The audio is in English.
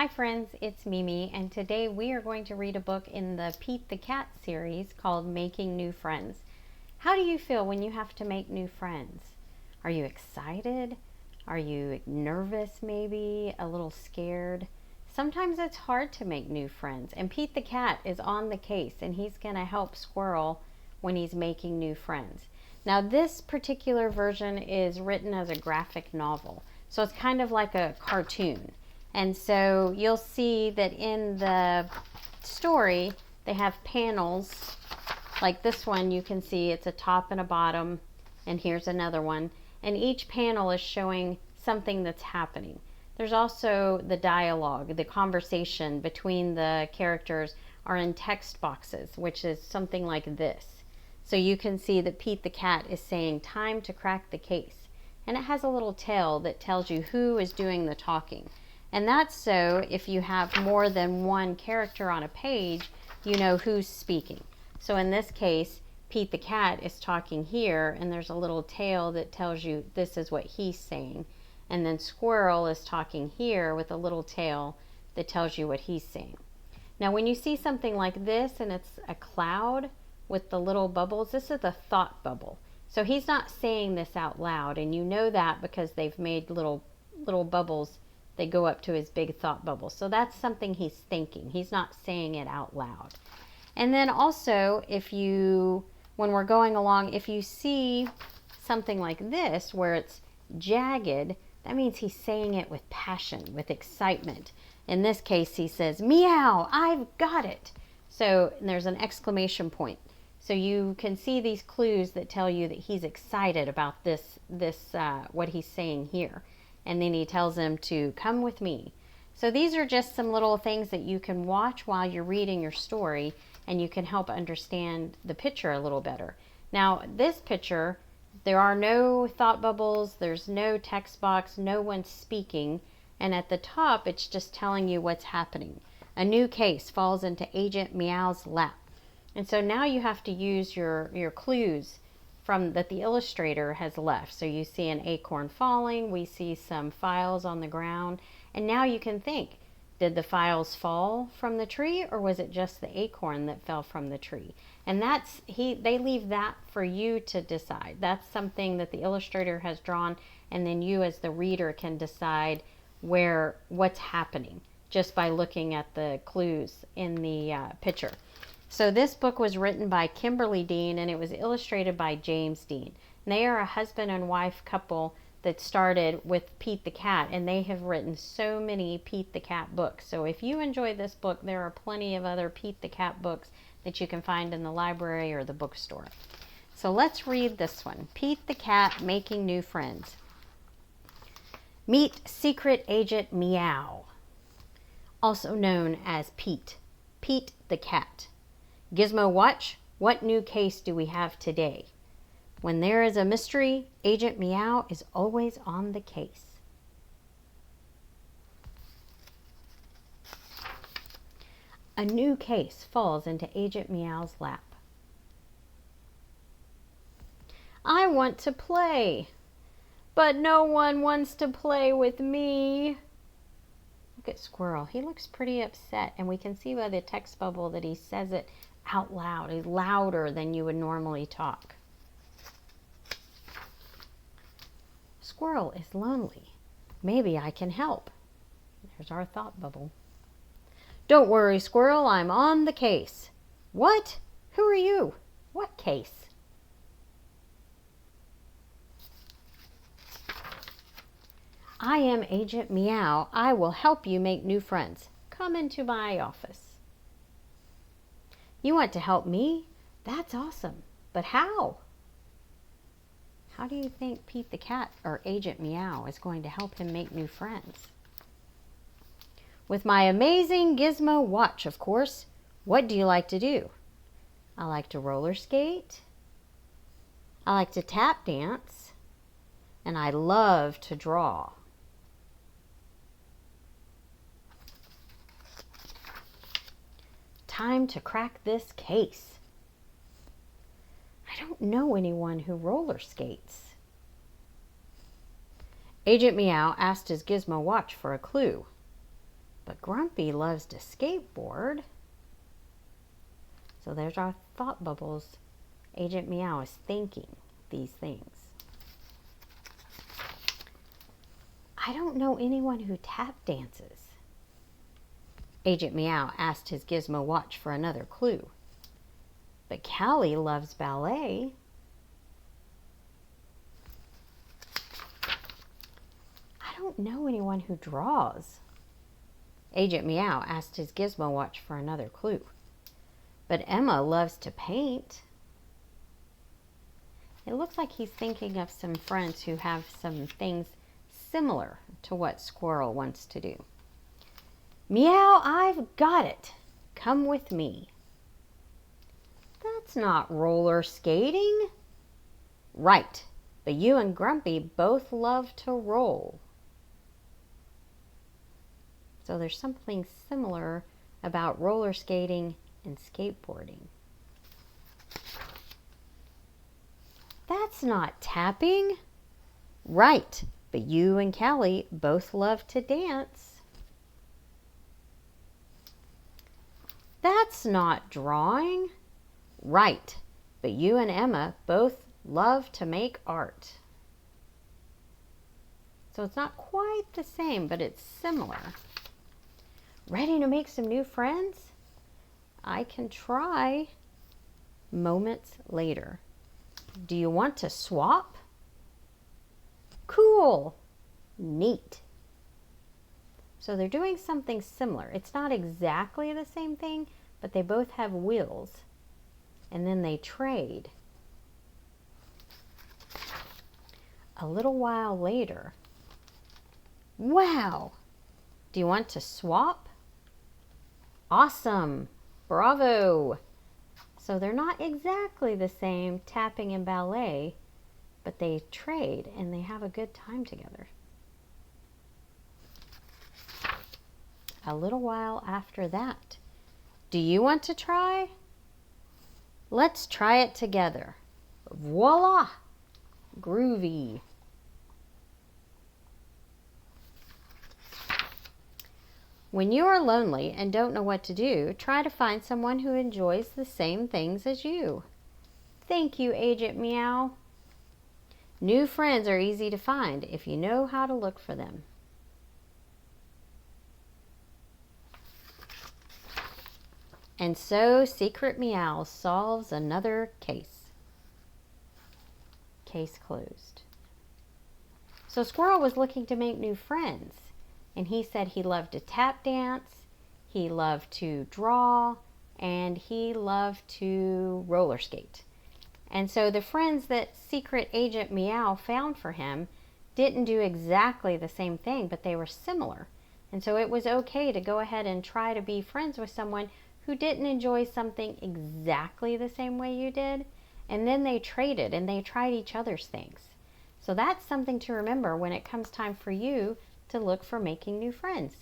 Hi friends, it's Mimi, and today we are going to read a book in the Pete the Cat series called Making New Friends. How do you feel when you have to make new friends? Are you excited? Are you nervous maybe? A little scared? Sometimes it's hard to make new friends, and Pete the Cat is on the case, and he's going to help Squirrel when he's making new friends. Now this particular version is written as a graphic novel, so it's kind of like a cartoon. And so you'll see that in the story, they have panels. Like this one, you can see it's a top and a bottom, and here's another one. And each panel is showing something that's happening. There's also the dialogue, the conversation between the characters are in text boxes, which is something like this. So you can see that Pete the Cat is saying, "Time to crack the case." And it has a little tail that tells you who is doing the talking. And that's so if you have more than one character on a page, you know who's speaking. So in this case, Pete the Cat is talking here, and there's a little tail that tells you this is what he's saying. And then Squirrel is talking here with a little tail that tells you what he's saying. Now when you see something like this and it's a cloud with the little bubbles, this is a thought bubble. So he's not saying this out loud, and you know that because they've made little bubbles. They go up to his big thought bubble. So that's something he's thinking. He's not saying it out loud. And then also, when we're going along, if you see something like this where it's jagged, that means he's saying it with passion, with excitement. In this case, he says, "Meow, I've got it." So there's an exclamation point. So you can see these clues that tell you that he's excited about what he's saying here. And then he tells them to come with me. So these are just some little things that you can watch while you're reading your story, and you can help understand the picture a little better. Now this picture, there are no thought bubbles, there's no text box, no one speaking, and at the top it's just telling you what's happening. A new case falls into Agent Meow's lap. And so now you have to use your clues that the illustrator has left. So you see an acorn falling, we see some files on the ground, and now you can think, did the files fall from the tree, or was it just the acorn that fell from the tree? And they leave that for you to decide. That's something that the illustrator has drawn, and then you as the reader can decide what's happening just by looking at the clues in the picture. So this book was written by Kimberly Dean, and it was illustrated by James Dean. And they are a husband and wife couple that started with Pete the Cat, and they have written so many Pete the Cat books. So if you enjoy this book, there are plenty of other Pete the Cat books that you can find in the library or the bookstore. So let's read this one, Pete the Cat Making New Friends. Meet Secret Agent Meow, also known as Pete the Cat. Gizmo Watch, what new case do we have today? When there is a mystery, Agent Meow is always on the case. A new case falls into Agent Meow's lap. I want to play, but no one wants to play with me. Look at Squirrel. He looks pretty upset, and we can see by the text bubble that he says it out loud. He's louder than you would normally talk. Squirrel is lonely. Maybe I can help. There's our thought bubble. Don't worry, Squirrel, I'm on the case. What? Who are you? What case? I am Agent Meow. I will help you make new friends. Come into my office. You want to help me? That's awesome. But how? How do you think Pete the Cat, or Agent Meow, is going to help him make new friends? With my amazing Gizmo Watch, of course. What do you like to do? I like to roller skate. I like to tap dance. And I love to draw. Time to crack this case. I don't know anyone who roller skates. Agent Meow asked his Gizmo Watch for a clue. But Grumpy loves to skateboard. So there's our thought bubbles. Agent Meow is thinking these things. I don't know anyone who tap dances. Agent Meow asked his gizmo watch for another clue. But Callie loves ballet. I don't know anyone who draws. Agent Meow asked his gizmo watch for another clue. But Emma loves to paint. It looks like he's thinking of some friends who have some things similar to what Squirrel wants to do. Meow, I've got it. Come with me. That's not roller skating. Right, but you and Grumpy both love to roll. So there's something similar about roller skating and skateboarding. That's not tapping. Right, but you and Callie both love to dance. That's not drawing. Right, but you and Emma both love to make art. So it's not quite the same, but it's similar. Ready to make some new friends? I can try. Moments later. Do you want to swap? Cool. Neat. So they're doing something similar. It's not exactly the same thing, but they both have wheels. And then they trade. A little while later. Wow! Do you want to swap? Awesome! Bravo! So they're not exactly the same, tapping and ballet, but they trade and they have a good time together. A little while after that. Do you want to try? Let's try it together. Voila! Groovy. When you are lonely and don't know what to do, try to find someone who enjoys the same things as you. Thank you, Agent Meow. New friends are easy to find if you know how to look for them. And so Secret Meow solves another case. Case closed. So Squirrel was looking to make new friends. And he said he loved to tap dance, he loved to draw, and he loved to roller skate. And so the friends that Secret Agent Meow found for him didn't do exactly the same thing, but they were similar. And so it was okay to go ahead and try to be friends with someone who didn't enjoy something exactly the same way you did. And then they traded and they tried each other's things. So that's something to remember when it comes time for you to look for making new friends.